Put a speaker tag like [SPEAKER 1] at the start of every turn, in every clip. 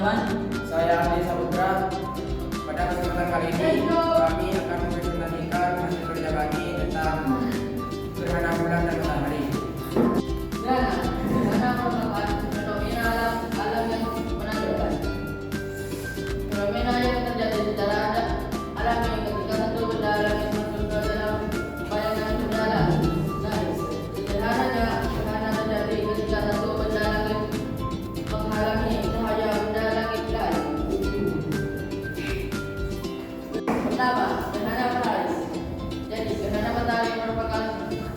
[SPEAKER 1] Kurniawan.
[SPEAKER 2] Saya Andi Saputra. Pada kesempatan kali ini kami akan mempresentasikan hasil kerja kami tentang gerhana bulan dan matahari.
[SPEAKER 1] Gerhana merupakan fenomena alam yang menakjubkan. Fenomena yang terjadi secara alami ketika satu benda langit masuk ke dalam bayangan benda langit. Sederhananya, gerhana terjadi ketika satu benda langit menghalangi cahaya benda langit lain. Pertama, gerhana matahari. Jadi, gerhana matahari merupakan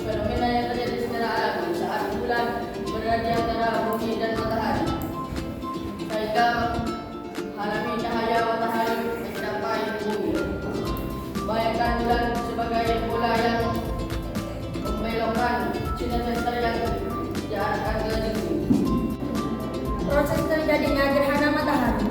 [SPEAKER 1] fenomena yang terjadi secara alami saat bulan berada di antara bumi dan matahari, sehingga menghalangi cahaya matahari mencapai bumi. Bayangkan bulan sebagai bola yang membelokkan sinar center yang diarahkan ke bumi.
[SPEAKER 3] Proses terjadinya gerhana matahari.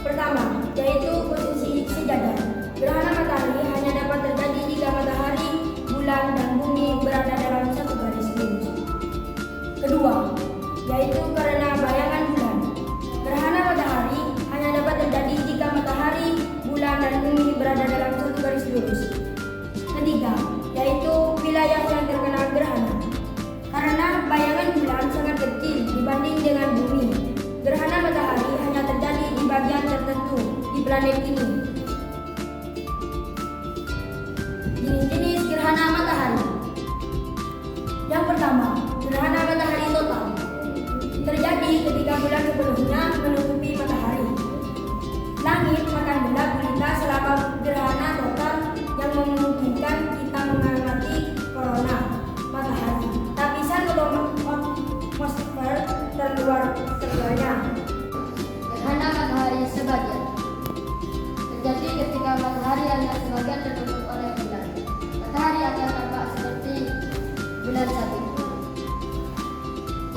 [SPEAKER 3] Pertama, yaitu posisi sejajar. Gerhana matahari hanya dapat terjadi jika matahari, bulan, dan bumi berada dalam satu garis lurus. Kedua, yaitu karena bayangan bulan. Gerhana matahari hanya dapat terjadi jika matahari, bulan, dan bumi berada dalam satu garis lurus. Ketiga, yaitu wilayah yang terkena gerhana. Karena bayangan bulan sangat kecil dibanding dengan bumi, gerhana matahari hanya terjadi di bagian tertentu di planet ini. Jenis-jenis gerhana matahari. Yang pertama, gerhana matahari total. Terjadi ketika bulan sepenuhnya menutupi matahari. Langit akan gelap gulita selama gerhana total yang memungkinkan kita mengamati korona matahari. Lapisan atmosfer terluarnya.
[SPEAKER 4] Gerhana matahari sebagian terjadi ketika matahari hanya sebagian tertutup oleh bulan. Matahari akan tampak seperti bulan sabit.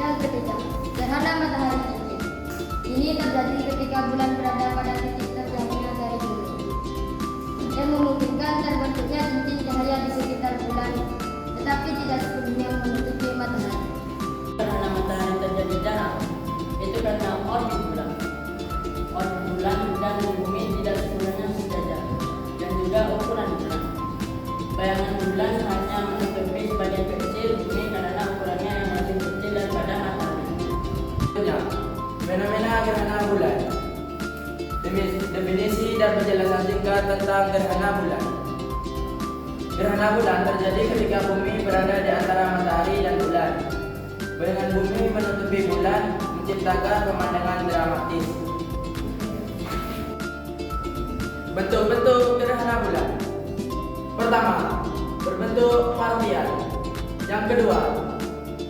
[SPEAKER 4] Yang ketiga, gerhana matahari cincin. Ini terjadi ketika bulan berada pada titik terjauhnya dari bumi, yang memungkinkan terbentuknya cincin cahaya di sekitar bulan, tetapi tidak sepenuhnya menutupi matahari.
[SPEAKER 1] Gerhana matahari terjadi jarang, itu karena orbit bulan. Orbit bulan dan bumi tidak sebenarnya sejajar, dan juga ukuran bulan. Bayangan bulan hanya menutupi sebagian kecil bumi karena ukurannya yang lebih kecil daripada matahari.
[SPEAKER 2] Fenomena gerhana bulan. Definisi dan penjelasan singkat tentang gerhana bulan. Gerhana bulan terjadi ketika bumi berada di antara matahari dan bulan. Bayangan bumi menutupi bulan menciptakan pemandangan dramatis. Bentuk-bentuk gerhana bulan. Pertama, berbentuk parsial. Yang kedua,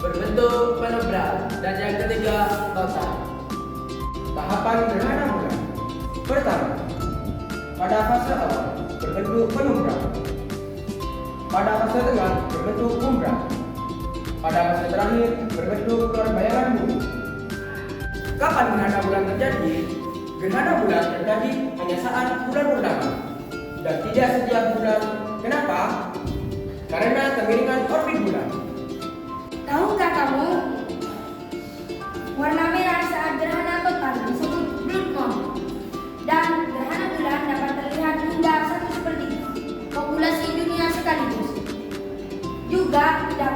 [SPEAKER 2] berbentuk penumbra. Dan yang ketiga, total. Tahapan gerhana bulan. Pertama, pada fase awal berbentuk penumbra. Pada fase tengah berbentuk umbra. Pada fase terakhir berbentuk bayangan bumi. Kapan gerhana bulan terjadi? Gerhana bulan terjadi hanya saat bulan purnama dan tidak setiap bulan. Kenapa? Karena kemiringan orbit bulan.
[SPEAKER 3] Tahukah kamu, warna merah saat gerhana total disebut blood moon, dan gerhana bulan dapat terlihat hingga 1/3 populasi dunia sekaligus. Juga tidak